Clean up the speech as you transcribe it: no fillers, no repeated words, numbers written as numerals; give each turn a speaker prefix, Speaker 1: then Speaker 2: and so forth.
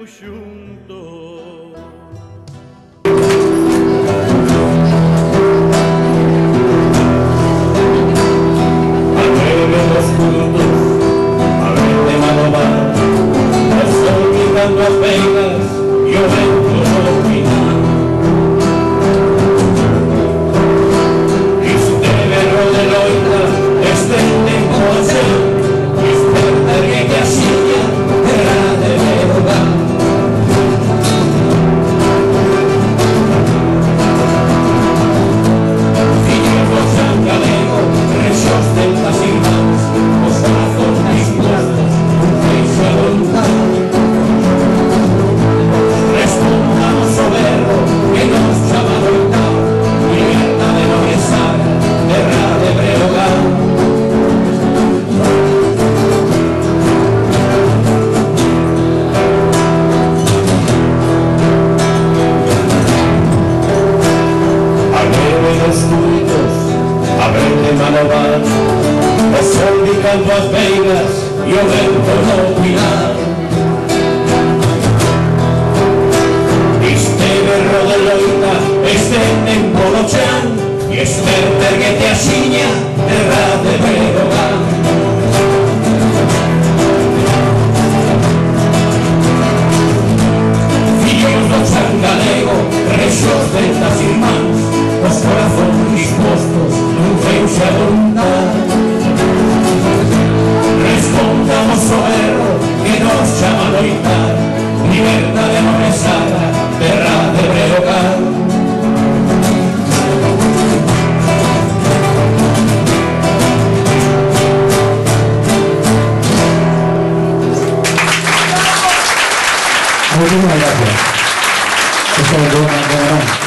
Speaker 1: juntos.
Speaker 2: Alegres juntos, a ver de mano va, olvidando apenas, yo vengo no final. Este verro de loita, este tempo seu, despertar que te asilla, terra de verdad. Fillos do San Galego, rexos tentas irmáns, os corazón dispuestos, feixe a voluntad. Respondamos o berro que nos chama a loitar, liberdade non é saga, terra de Breogán. A neve dos tuitos, a verde manovar, o sol bicando as veigas e o vento no pilar. Este berro de loita, este tempo no chan, e esperter que te asiña, terra de Breogán. Fillos do San Galego, rexos tentas irmáns, os corazón dispostos, non feixe a voluntad. Respondamos o berro que nos chama a loitar, liberdade non é saga, terra de Breogán.
Speaker 3: Muchísimas gracias. Esto es un gran